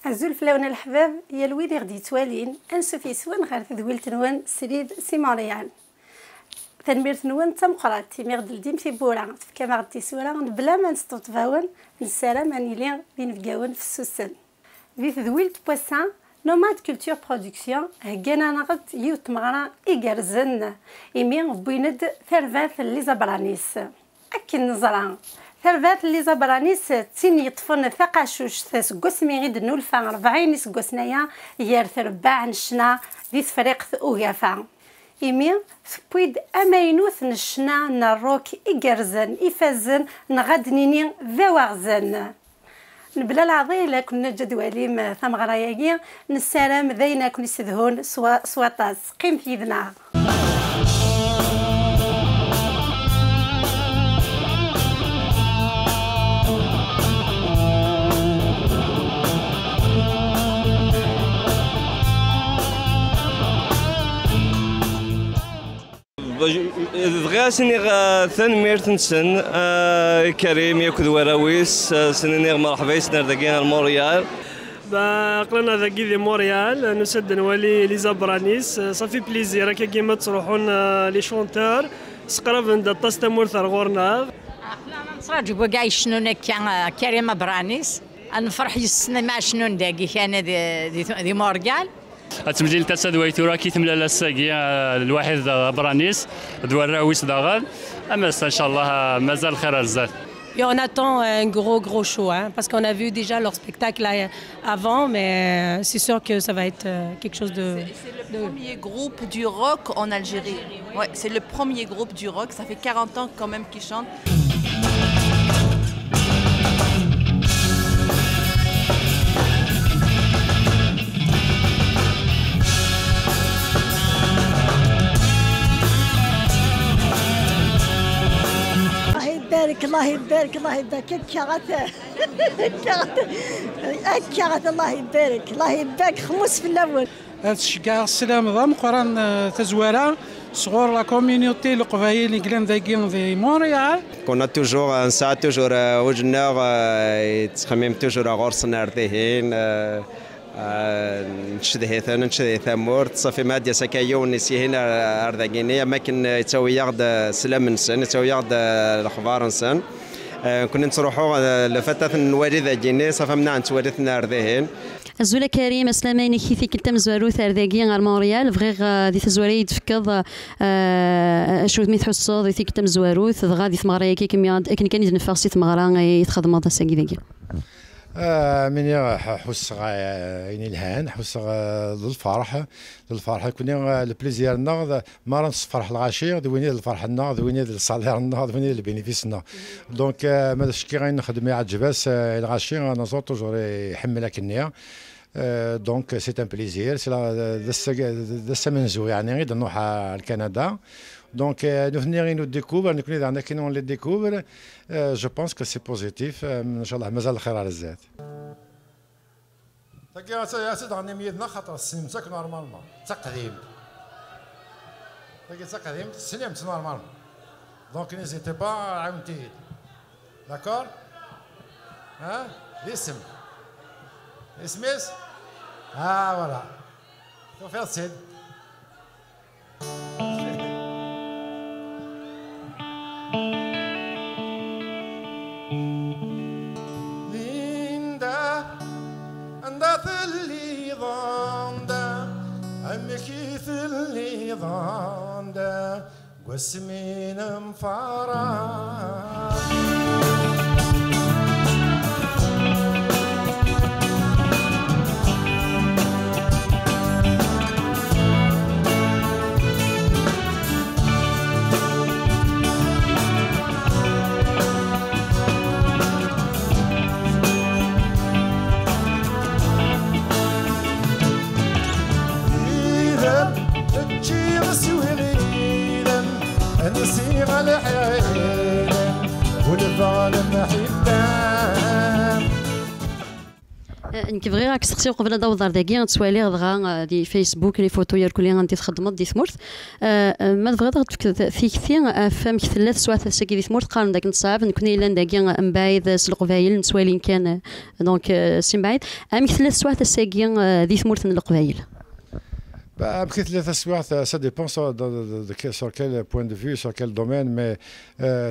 عزول فلاونا الحباب يا الويلي غدي توالين انسو في سوان غير تدويل تنوان سريد سي موريال تنمير تنوان تمقرات تيمي غدل ديم في بورا كما غدي سورا بلا ما نستطفاون نسالم اني لين بين فكاون في السوسن في تدويل بواسان نوماد كولتور برودكسيون هكانا نغد يوت مغرا إيجارزن إيمي بويند ثرفات اللي زبرانيس أكن نزران ثرفات اللي زبرانيس تين يطفن ثقاشوش تسقس مي غيد نولفا 40 سقسنايا يار ثرباع نشنا دي فريق أوغافا إيمي ثبويد أماينوث نشنا نروك إيجارزن إفازن نغد نيني ذواغزن نبلا العظيم كنا جدواليم ثم غراياكي نسالم ذينا كون يسدهون سواطاس قيم في يدنا دغيا ثانميرت نسن كريم ياكد وراويس سنينيغ مرحبا يسنر داكينا الموريال قلنا ذاكي دي موريال نسد نولي لي زابرانيس صافي بليزير هكا كيما تروحون لي شونتور سقرب ند طاستمور ثرغورنا احنا نصراجي بوكاي شنو كريم برانيس نفرح يسنا مع شنو داكي كان دي موريال تمليل تاسد ويتورا كي تملا لاساكي الواحد برانيس دواراويس داغال اما ان شاء الله مازال خير الزاد. Et on attend un gros show, hein, parce qu'on a vu déjà leur spectacle avant, mais c'est sûr que ça va être quelque chose de... C'est le premier groupe du rock en Algérie. Ouais, c'est le premier groupe du rock, ça fait 40 ans quand même qu'ils chantent. الله يبارك الله يبارك كاغات الله يبارك الله يبارك خمس في الاول تشكا السلام ضم قران تزوارا صغور لا كوميونيتي القبايل اللي ذاكين في مونريال كنا توجور نساعد توجور وجنا تخمم توجور غورسنا رديهين نشدهي ثمور تصافي ماديا سكايون نسي هنا أرضاقينية ماكن يتسوي ياخد سلام نسن يتسوي ياخد الأخبار نسن كنا نروحوا لفترة نوري ذا جيني صافي منا نتورثنا أرضيهن الزولا كريم اسلامين كيفي كنت مزوارو ثارداكي غير مونريال فغير دي تزواري تفكض شو ميت حصو دي كنت مزوارو دغا دي ثمغرا كي كان يتنفر سي ثمغرا يتخدم هذا ساكي داكي من حس يعني الهان حس الفرح كنا البليزير النغ ما نصفرح الغاشير دويني الفرح النغ دويني الصالير النغ دويني البينيفيس النغ دونك ما شكي غير نخدم عجباس الغاشير انا زور توجور يحمل كنيا دونك سي ان بليزير سي لا منزو يعني غير نروح لكندا Donc, nous venons nous découvrir, nous connaissons qui nous les découvre. Je pense que c'est positif. Inch'Allah, mazal khair al zat. تاكي سيدنا ميدنا خاطر سلمتك نورمالمون تقديم تاكي تقديم سلمت نورمالمون دونك نيزيتي با عاونتي داكور ها الاسم اسميس فوالا توفيق سيد أمكيث اللي ضاندا واسمين مفارا نسيغ الحيل والظالم حبان نكبغي راك تسقسي قبل داوضر داكي تسوالي غا دي فيسبوك لي فوتو يركولي غادي تخدمات دي ثمورت ما تبغي تغد في كثير فهم كثلات سوات ساكي دي ثمورت قارن داك نصاب نكون الا داكي مبايد القبايل نسوالين كان دونك سي مبايد ام كثلات سوات ساكي دي ثمورت القبايل Après les tasouat, ça dépend sur quel point de vue, sur quel domaine, mais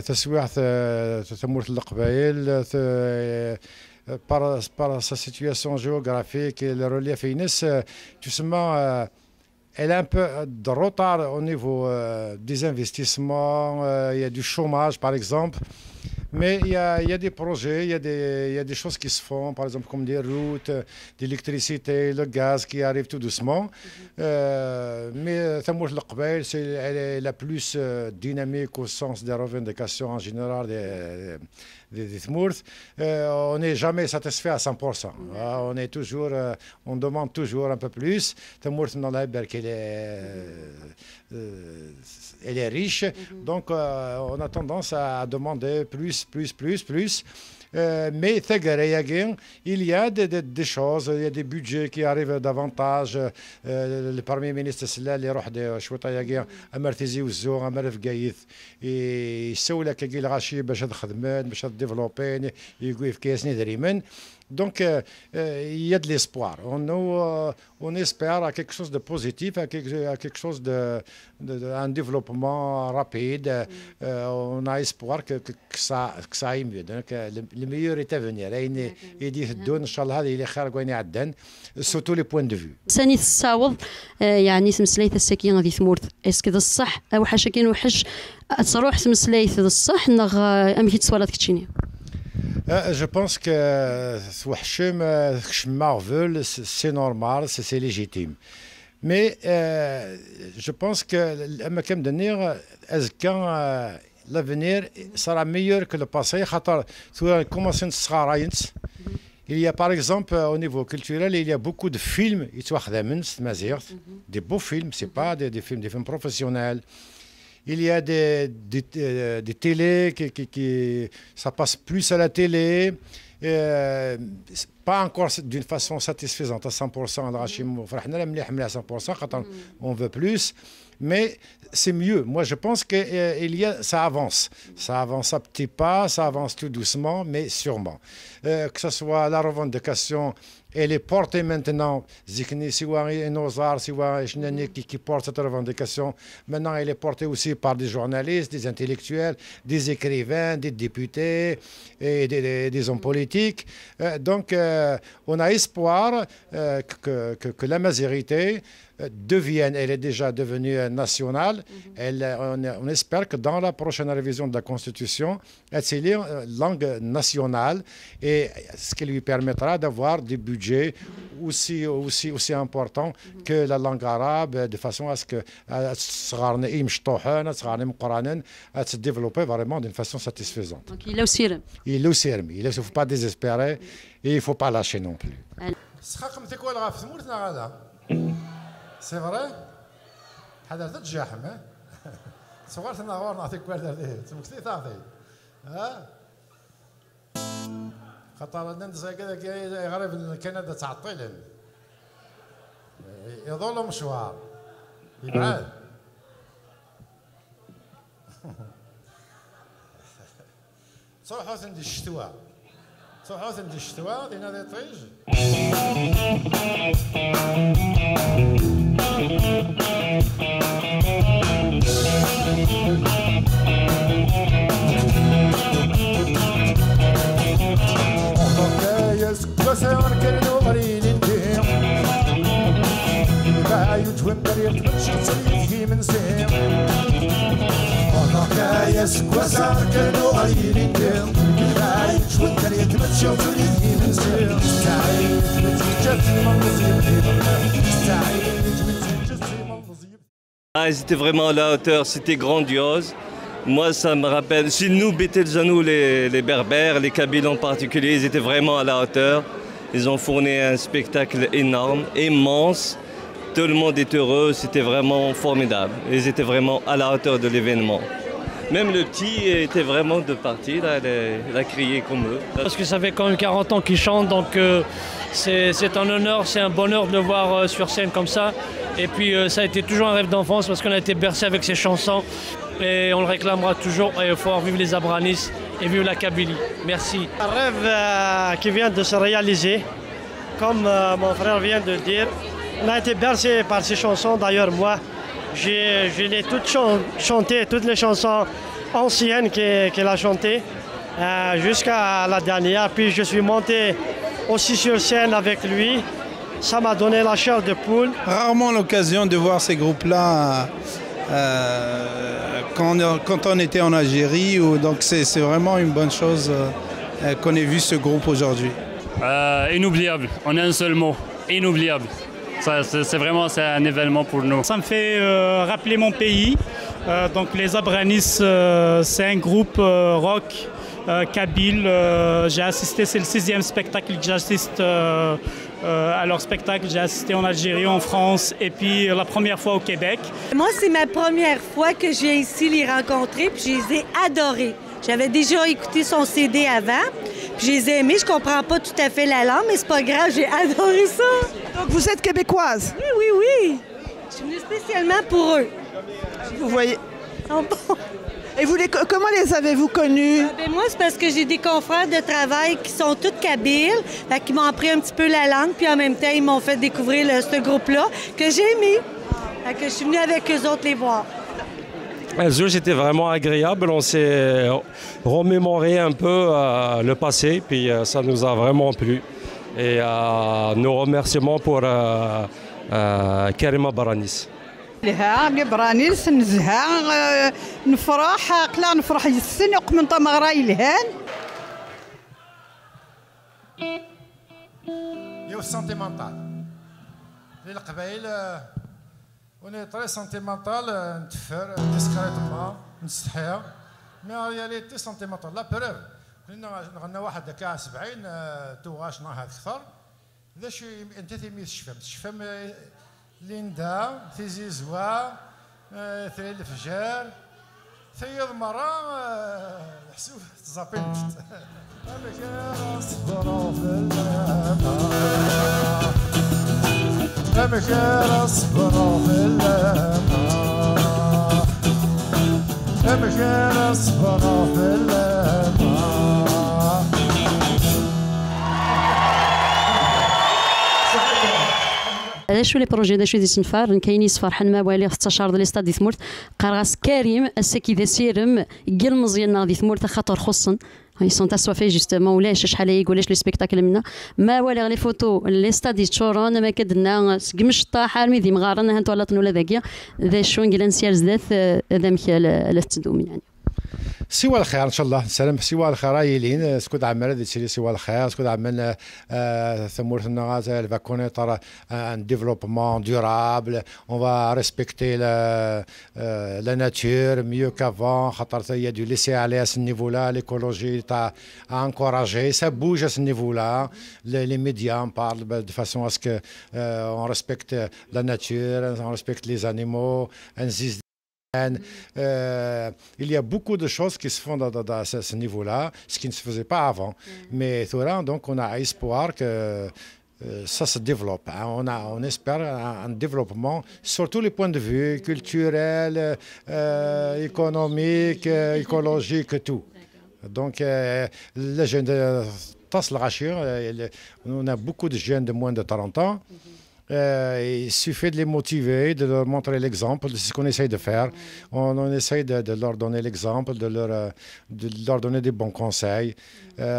tasouat, tamourt l'aqbaïl, par sa situation géographique et le relief inis, justement, elle a un peu de retard au niveau des investissements, il y a du chômage par exemple. Mais il y a des projets, il y a des choses qui se font, par exemple comme des routes, d'électricité, le gaz qui arrive tout doucement. Mais Tamourt L'Aqbaïl, elle est la plus dynamique au sens des revendications en général des Tamourt. On n'est jamais satisfait à 100%. On demande toujours un peu plus. Tamourt elle est riche, donc on a tendance à demander plus. Mais il y a des choses, il y a des budgets qui arrivent davantage. Le Premier ministre اللي يروح شويطه ياكي امرتيزي وزو امر في يسوي لك كي الغاشي باش تخدمات باش ديفلوبين يقول في كيسني دريمن. Donc, il y a de l'espoir. On espère à quelque chose de positif, à quelque chose un développement rapide. On a espoir que ça aille mieux. Donc, le meilleur est à venir. Il dit surtout les points de vue. ثاني الصاوض يعني تمسليت الساكين غادي تمورت اسكو الصح او حاجه كاين وحش تروح تمسليت الصح نغ امشي تصوالات كتشيني. Je pense que Marvel, c'est normal, c'est légitime. Mais je pense que l'avenir sera meilleur que le passé. Il y a par exemple au niveau culturel, il y a beaucoup de films, des beaux films, c'est pas des films professionnels. Il y a des télés ça passe plus à la télé, pas encore d'une façon satisfaisante à 100%. On veut plus, mais c'est mieux. Moi, je pense que ça avance. Ça avance à petits pas, ça avance tout doucement, mais sûrement. Que ce soit la revendication, elle est portée maintenant. Qui porte cette revendication. Maintenant, elle est portée aussi par des journalistes, des intellectuels, des écrivains, des députés et des hommes politiques. Donc, on a espoir que la majorité devienne, elle est déjà devenue nationale. On espère que dans la prochaine révision de la Constitution, elle sera langue nationale et ce qui lui permettra d'avoir des budgets aussi importants que la langue arabe, de façon à ce que se développer vraiment d'une façon satisfaisante. Donc il ne faut pas désespérer et il ne faut pas lâcher non plus. C'est vrai حضرت تجاحم صغرت نغور نعطيك ورده ذي تمكثي تعطي ها خاطر ندز كذا غريب كندا تعطيلهم يظل مشوار يبعد صوحوا عندي الشتوى صوحوا عندي الشتوى دينا ذي طيج وسار كانوا قليلين بهم بايوت ومبريت مشي تصريفي من سهم كايس وسار كانوا قليلين بهم بايوت ومبريت مشي تصريفي من سهم سعيد متجتي منظيم سعيد متجتي منظيم. Ils étaient vraiment à la hauteur, c'était grandiose. Moi, ça me rappelle, chez nous, Bételjanou, les Berbères, les Kabyles en particulier, ils étaient vraiment à la hauteur. Ils ont fourni un spectacle énorme, immense. Tout le monde est heureux, c'était vraiment formidable. Ils étaient vraiment à la hauteur de l'événement. Même le petit était vraiment de partie, là, il a crié comme eux. Parce que ça fait quand même 40 ans qu'ils chantent, donc c'est un honneur, c'est un bonheur de le voir sur scène comme ça. Et puis ça a été toujours un rêve d'enfance parce qu'on a été bercé avec ces chansons et on le réclamera toujours. Et il faut vivre les Abranis et vivre la Kabylie. Merci. Un rêve qui vient de se réaliser, comme mon frère vient de le dire. On a été bercé par ces chansons, d'ailleurs moi, je l'ai toutes chantées, toutes les chansons anciennes qu'elle a chantées, jusqu'à la dernière. Puis je suis monté aussi sur scène avec lui. Ça m'a donné la chair de poule. Rarement l'occasion de voir ces groupes-là quand on était en Algérie. Donc c'est vraiment une bonne chose qu'on ait vu ce groupe aujourd'hui. Inoubliable, en un seul mot, inoubliable. C'est vraiment un événement pour nous. Ça me fait rappeler mon pays. Donc les Abranis, c'est un groupe rock kabyle. J'ai assisté, c'est le 6e spectacle que j'assiste à leur spectacle. J'ai assisté en Algérie, en France et puis la première fois au Québec. Moi, c'est ma première fois que je viens ici les rencontrer, puis je les ai adorés. J'avais déjà écouté son CD avant, puis je les ai aimés. Je comprends pas tout à fait la langue, mais c'est pas grave, j'ai adoré ça. Donc vous êtes québécoise? Oui, oui, oui. Je suis venue spécialement pour eux. Vous voyez. Et vous comment les avez-vous connus? Ben moi, c'est parce que j'ai des confrères de travail qui sont tous kabyles, qui m'ont appris un petit peu la langue, puis en même temps, ils m'ont fait découvrir ce groupe-là que j'ai aimé. Fait que je suis venue avec eux autres les voir. C'était vraiment agréable, on s'est remémoré un peu le passé, puis ça nous a vraiment plu. Et nos remerciements pour Karima Baranis. لها برانيس نزهة نفرح قلا نفرح السن يقمن طمغراي لهان. يو سنتيمونتال للقبائل وني طري سنتيمونتال نتفر ديسكريتمون نستحيا مي رياليتي سنتيمونتال لا بروف كنا نغنى واحد كاع 70 توغاش نهار اكثر ذا شي انت تيميز شفم ليندا ثيزي زوا ثري الفجار ثيض مرة حسوف تزابين أمكار أصبر في اللماء أمكار أصبر في اللماء شو لي بروجي دا شو دي سنفار كاين يسفرحن ما والي 16 ديال ستاد دي ثمورت قرغاس كريم السكي ذا سيرم قال مزيان دي ثمورت خاطر خصن ils sont assoiffés justement ولاش شحال يقول لي سبيكتاكل منا ما والي لي فوتو لي ستاد تشورون ما كدنا سقمش طاحه الميدي مغارنا هانت ولا ولا ذاكيا ذا شو نقلن سير زدات ذا مكال لا تدوم يعني سوى الخير ان شاء الله نسلم سوى الخير رايلين سكود عمل هذه الشيء سوى الخير سكود عمل ثمورتنا elle va connaître un développement durable on va respecter la nature mieux qu'avant خاطر il y a du laisser aller à ce niveau là l'écologie à encourager ça bouge à ce niveau là les médias en parlent de façon à ce que on respecte la nature on respecte les animaux il y a beaucoup de choses qui se font dans ce niveau-là, ce qui ne se faisait pas avant. Mais donc on a espoir que ça se développe. On espère un développement sur tous les points de vue, culturel, économique, écologique, tout. Donc les jeunes on a beaucoup de jeunes de moins de 30 ans. Il suffit de les motiver, de leur montrer l'exemple, c'est ce qu'on essaye de faire. On essaye de leur donner l'exemple, de leur donner des bons conseils.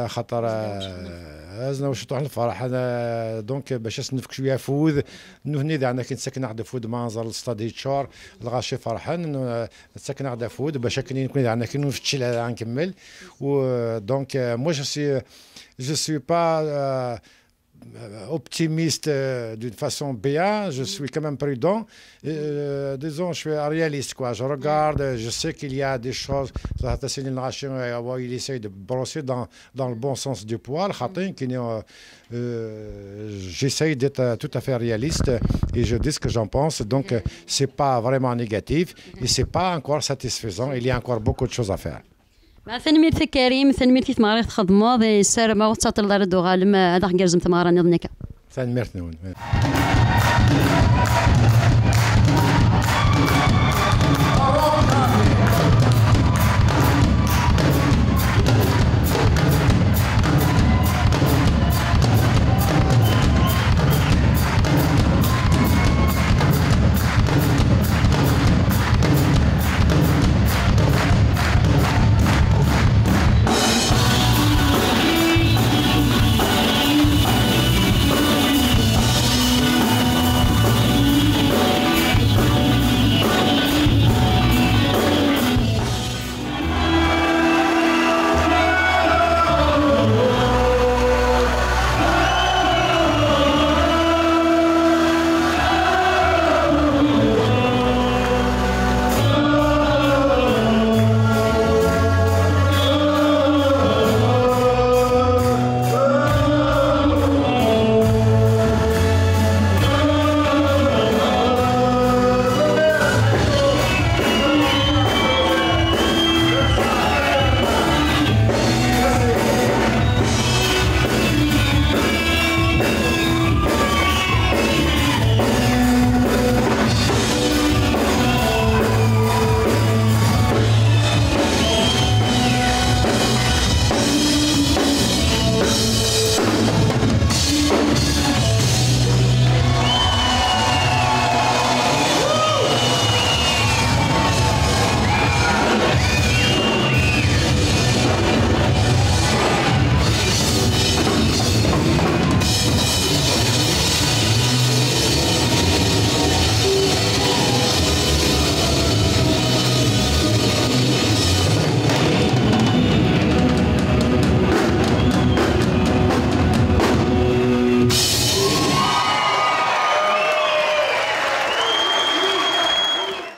خاطر ازنا واش طوح الفرح انا دونك باش نفك شويه فوذ نهني انا كنت ساكن عند فود منظر الستادي تشور الغاشي فرحان ساكن عند فود باش نكون انا كي نفتش نكمل و دونك مو جو سي با optimiste d'une façon bien, je suis quand même prudent. Disons, je suis réaliste, quoi. Je regarde, je sais qu'il y a des choses. Il essaye de brosser dans le bon sens du poil. J'essaye d'être tout à fait réaliste et je dis ce que j'en pense. Donc, c'est pas vraiment négatif et c'est pas encore satisfaisant. Il y a encore beaucoup de choses à faire. ثنميرتك كريم ثنميرتي ثماري تخدمو السار ما وتصاطل دار الدغال ما هذا كنجرزم ثمارة نظنك ثنميرت نون